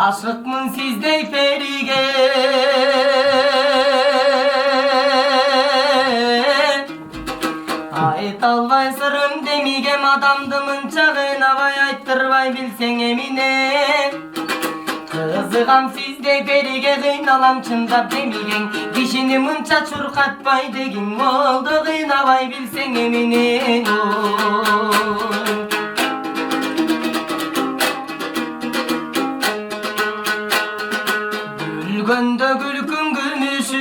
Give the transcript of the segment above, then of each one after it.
Aşıkmın sizdey perige, ait alvay sırım demigem adamdımın çağın avay ayttırvay bilsen emine. Kızıgam sizdey perige kıynalam çındap demigen, kişini mınça çurkatpay degin oldu kıynavay bilsen emine. Gülgönde gülkün gülmüşüm,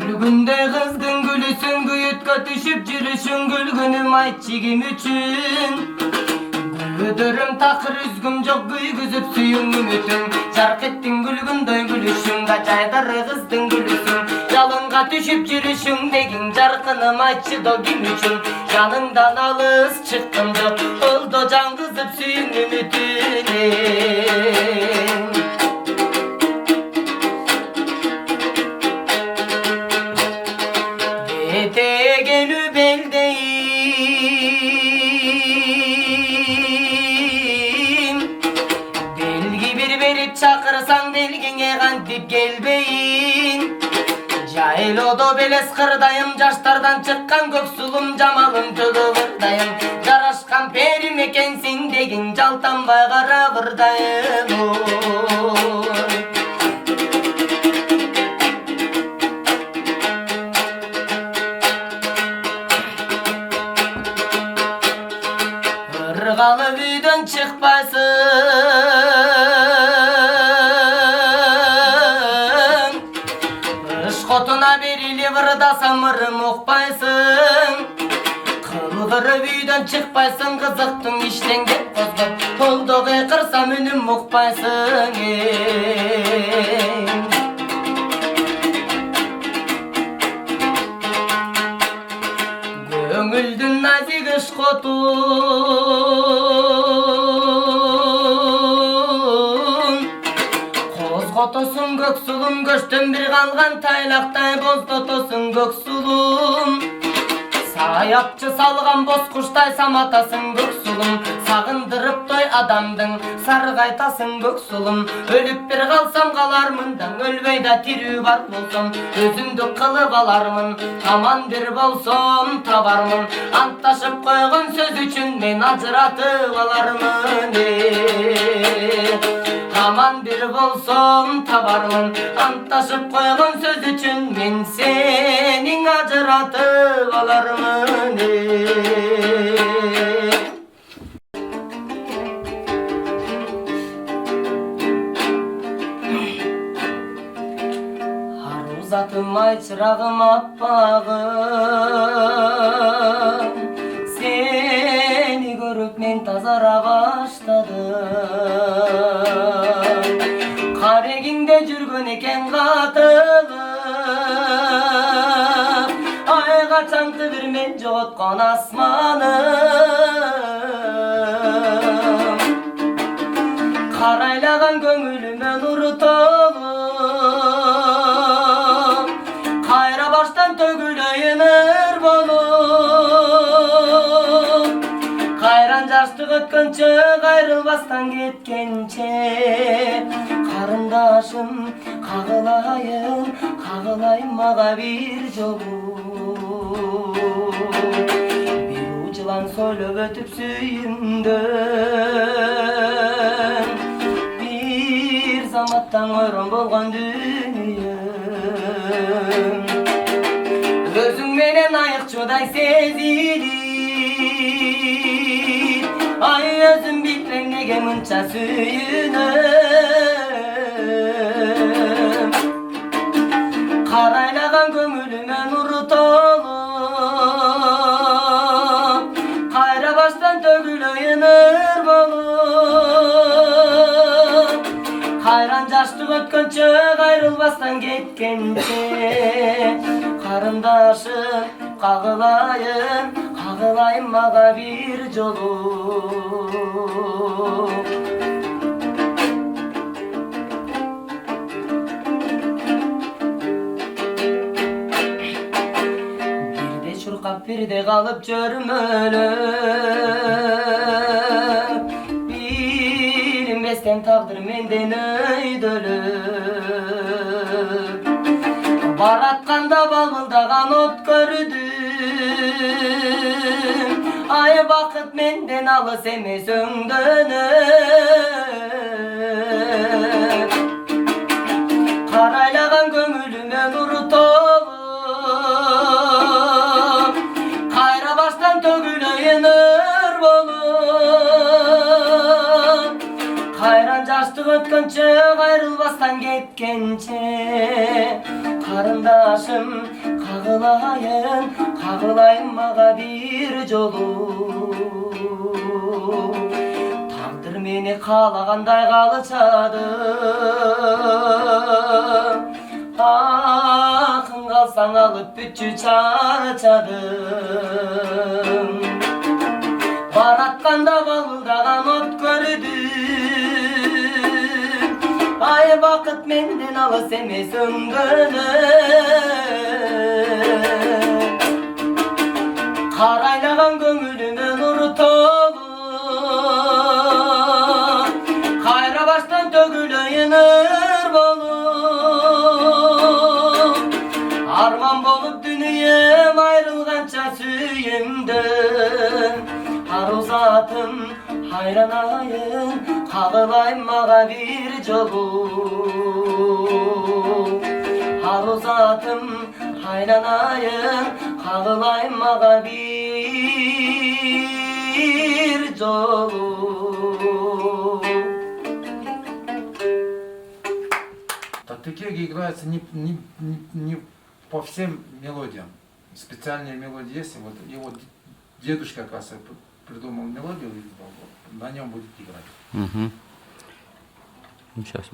gülgünde kızgın gülüsün, güyütka düşüp cürüşün gülgünüm aytçigim üçün. Güdürüm takır üzgüm çok güygüzüp suyun ümütün, jark ettin gülgünde gülüşün, kaçaydır kızdın gülüsün. Yalınga düşüp cürüşün degin jarkınım aytçı dogim üçün. Yanından alız çıktım çok, oldu can kızıp suyun ümütüne. Gete gelü beldeyim, belgi bir verip çakırsan belgine kantip gelbeyin. Cahil odo beles kırdayım, caşlardan çıkkan göksulum camalım tөгövırdayım. Jaraşkan perim ekensin degin jaltan bay kara vırdayım. Irgalı büyden çıkpaysın, kış kotuna berili vırda samırım okpaysın. Kılgırı büyden çıkpaysın, kızıktın işten gep kozgap, oldu kıykırsam ünüm okpaysın. Göңүлдүн назик ыш котун, козготосуң көксулум, көчтөн бир калган тайлактай боздотосуң көксулум. Саякчы салган боз куштай саматасың көксулум, сагындырып той адамдың саргайтасың көксулум. Өлүп бир калсам калармын да, өлбөй да тирүү бар болсом, өзүмдү кылып алармын. Аман бир болсом табармын, антташып койгон сөз үчүн мен ажыратып алармын. Aman bir bolsam tabarmın, antaşıp koygun söz üçün men senin acıratıp alarmın. Har uzatım ay çırağım appağım, seni görüp men tazara başladım. Kareginde жүргөн экен катылып, айга чаңкы бир мен жоготкон асманым. Карайлаган көңүлүмө нуру толуп, кайра баштан төгүлөйүн ыр болуп. Кайран жаштык өткөнчө, кайрылбастан кеткенче, карындашым кагылайын, кагылайын мага бир жолу. Бир жылан сөйлөп өтүп сүйүмдөн, бир заматтан ойрон болгон дүйнөм. Өзүң менен айыкчудай сезилип, ай өзүм билбейм неге мынча сүйүнөм. Карайлаган көңүлүмө нуру толуп, кайра баштан төгүлөйүн ыр болуп. Кайран жаштык өткөнчө, кайрылбастан кеткенче, карындашым кагылайын, кагылайын мага бир жолу. Maskap birde kalıp çörmölüp Bilinmezken takdir menden öydölüp Baratkanda balıldagan ot gördüm Ay bakıt menden alыс emes öңdөнüp Karaylagan köngülüme nur tolup Kayra baştan tökülöyen ör bolup Kayran jaştık ötkönçe ayrılbastan ketkençe Karındaşım kagılayın maga bir jolu Takdir meni kalaganday kalıçadı Akın kalsan alıp bütçü çarçadım Baratkanda balıldagan ot gördüm Ay bakıt menden alыс emes öңdөнüp Karaylagan köngülüme nur tolup Kayra baştan tökülöyen ır bolup Arman bolup dünüyem ayrılgança süyümden Aruzatım hayranayın Kagılayın maga bir jolu Aruzatım hayranayın Kagılayın maga bir jolu Татыкеги играется не по всем мелодиям. Специальные мелодии есть. Вот, и вот дедушка, оказывается, придумал мелодию, на нем будет играть. Сейчас.